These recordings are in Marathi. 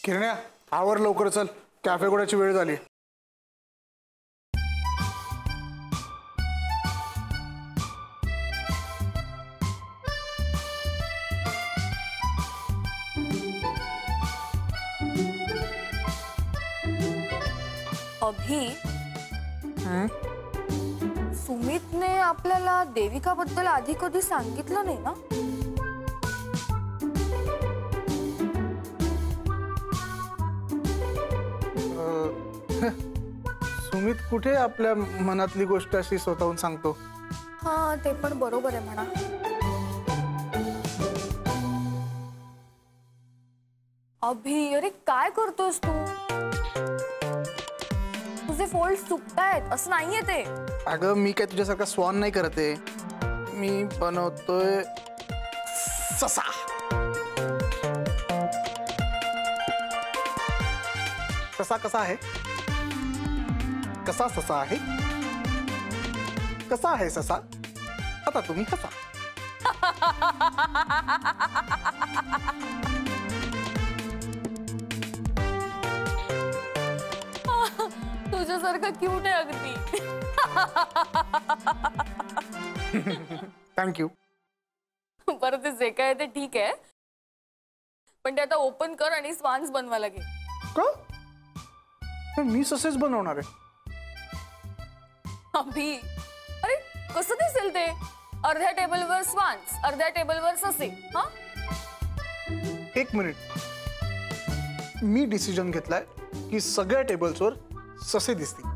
किरण्या आवर लवकर, चल कॅफे गोड्याची वेळ झाली. अभि, सुमितने आपल्याला देविकाबद्दल आधी कधी सांगितलं नाही ना? सुमित कुठे आपल्या मनातली गोष्ट अशी स्वतःहून सांगतो. हा, ते पण बरोबर आहे म्हणा. अभि, अरे काय करतोस तू? तुझे फोल्ड सुकतायत, असं नाहीये ते. अगं मी काय तुझ्यासारखा स्वान नाही करते, मी बनवतोय ससा. ससा कसा आहे? कसा ससा आहे? कसा आहे ससा? आता तुम्ही कसा? तुझ्यासारखं क्यूट आहे अगदी. थँक्यू. बरं, ते जे काय ते ठीक आहे, पण ते आता ओपन कर आणि स्वान्स बनवा लागेल. का? मी ससेच बनवणार आहे. अभि, अरे कसं दिसेल ते? अर्ध्या टेबलवर स्वान्स, अर्ध्या टेबलवर ससे. हा, एक मिनिट. मी डिसिजन घेतलाय की सगळ्या टेबल्सवर ससे दिसतील.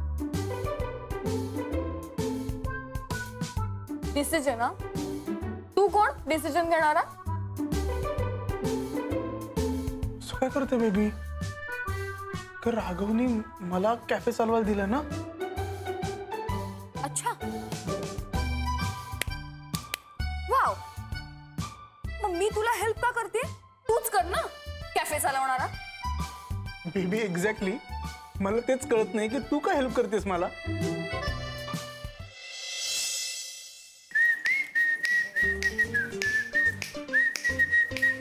डिसिजन? हा, तू कोण डिसिजन घेणारा? काय करते बेबी? राघवनी मला कॅफे चालवायला दिला ना. अच्छा, वाव. मग मी तुला हेल्प का करते? तूच कर ना कॅफे चालवणारा. बेबी एक्झॅक्टली, मला तेच कळत नाही की तू का हेल्प करतेस मला.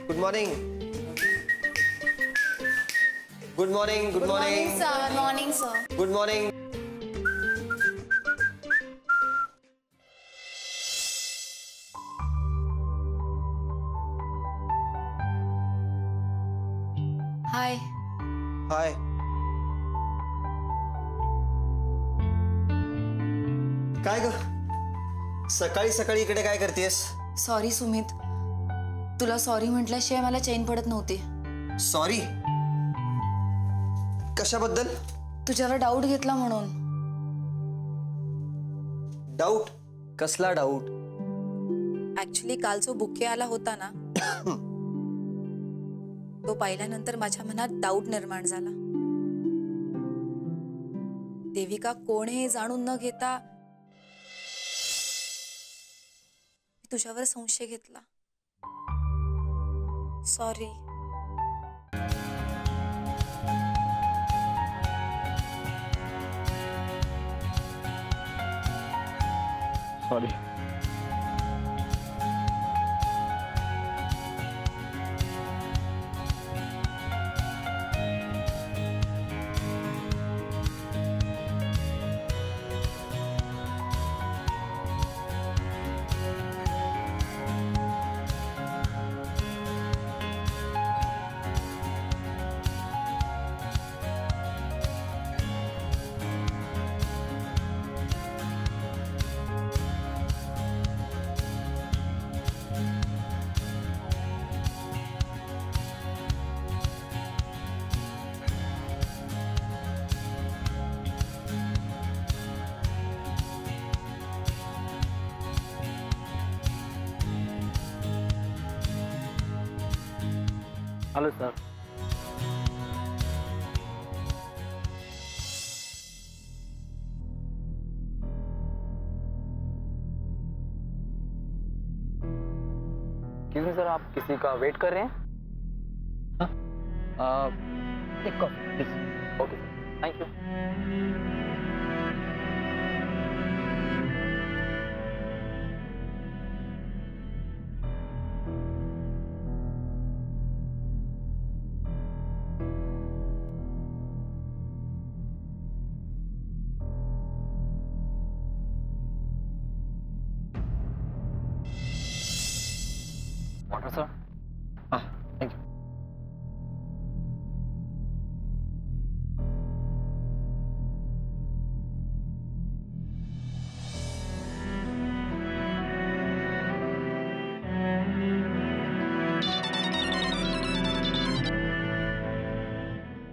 Good morning. Good morning. Good morning sir. Morning sir. Good morning. Hi. Hi. काय ग, सकाळी सकाळी इकडे काय करतेस? सॉरी सुमित, तुला सॉरी म्हटल्याशिवाय मला चैन पडत नव्हती. सॉरी? कशाबद्दल? तुझ्यावर डाऊट घेतला म्हणून. डाऊट? कसला डाऊट? ऍक्च्युली काल जो बुके आला होता ना, तो पाहिल्यानंतर माझ्या मनात डाऊट निर्माण झाला. देविका कोण हे जाणून न घेता तुझ्यावर संशय घेतला. सॉरी. सॉरी. Hello sir. क्यों सर, आप किसी का वेट कर रहे हैं? हाँ, एक coffee please. Okay sir, thank you.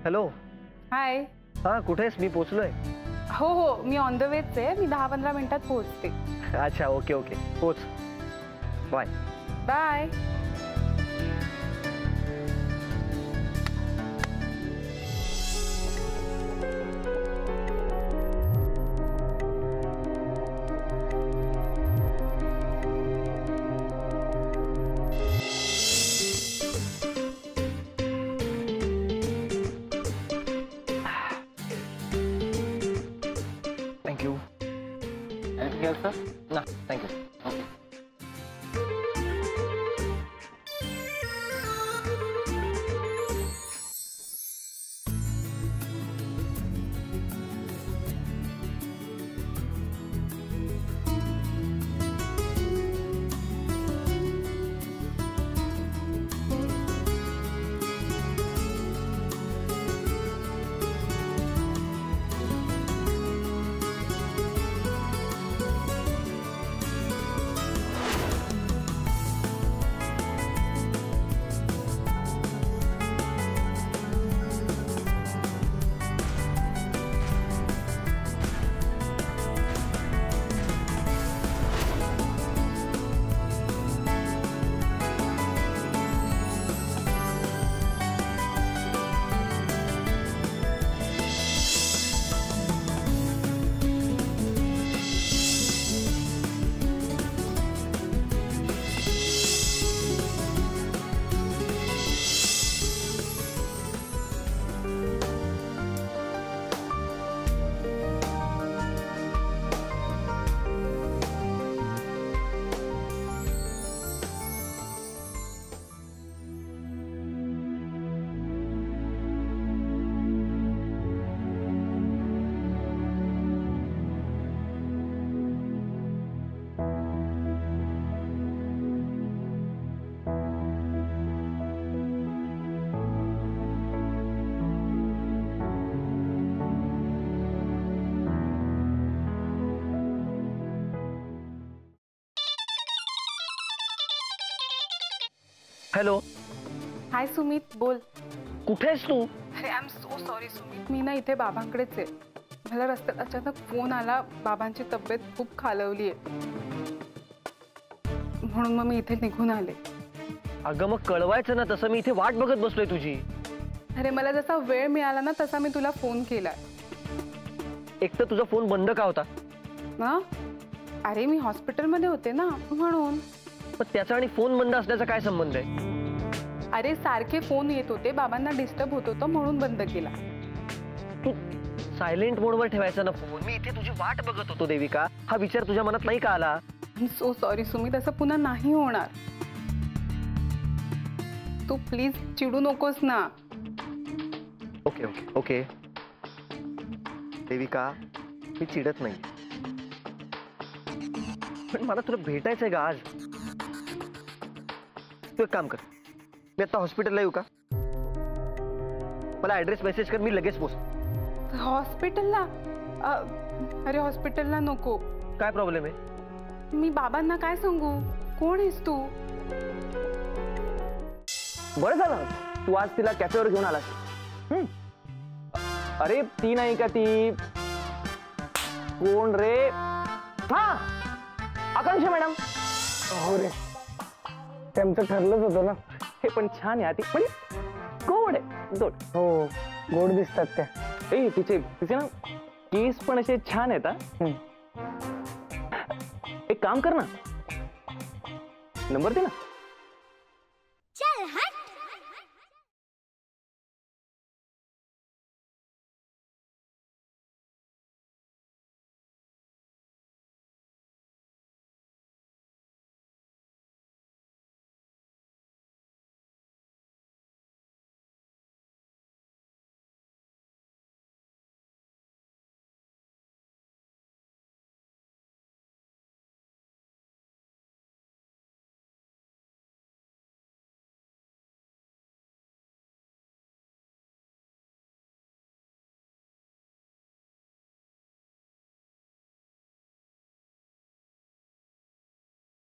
Hello. Hi. हा कुठे आहेस? मी पोचलोय. हो हो मी ऑन द वेच आहे. मी 10-15 मिनिटात पोहोचते. अच्छा ओके ओके पोच. Bye. Bye. Thank you. Anything else, sir? ना thank you. Okay. Hello. Hi Sumit बोल. कुठे आहेस तू? अरे I am so sorry Sumit. मी ना इथे बाबांकडेच आहे. मला रस्त्यात अचानक फोन आला. बाबांची तब्येत खूप खालवली आहे म्हणून मग मी इथे निघून आले. अगं मग कळवायचं ना. तसं मी इथे वाट बघत बसलोय तुझी. अरे मला जसा वेळ मिळाला ना तसा मी तुला फोन केला. एक तर तुझा फोन बंद का होता? ना अरे मी हॉस्पिटलमध्ये होते ना म्हणून. पण त्याचा आणि फोन बंद असण्याचा काय संबंध आहे? अरे सारखे फोन येत होते. बाबांना डिस्टर्ब होत होतं म्हणून बंद केला. तू सायलेंट मोडवर ठेवायचा ना फोन. मी इथे तुझी वाट बघत होतो देविका. हा विचार तुझ्या मनात नाही का आला? I am so sorry Sumit. असं पुन्हा नाही होणार. तू प्लीज चिडू नकोस ना. ओके ओके ओके देविका मी चिडत नाही. पण मला तुला भेटायचंय का आज? तू एक काम कर. मी आता हॉस्पिटलला येऊ का? मला ऍड्रेस मेसेज कर. मी लगेच पोच. हॉस्पिटलला? अरे हॉस्पिटलला नको. काय प्रॉब्लेम आहे? मी बाबांना काय सांगू? कोण आहेस तू? बरं झालं तू आज तिला कॅफेवर घेऊन आलास. अरे ती नाही का ती कोण रे? हा आकांक्षा मॅडम. हो रे त्यांचं ठरलंच होतं ना. हे पण छान आहे ती. म्हणजे गोड आहे गोड. हो गोड दिसतात त्या. ए तिचे तिचे ना केस पण असे छान आहेत. हा एक काम कर ना नंबर दे ना.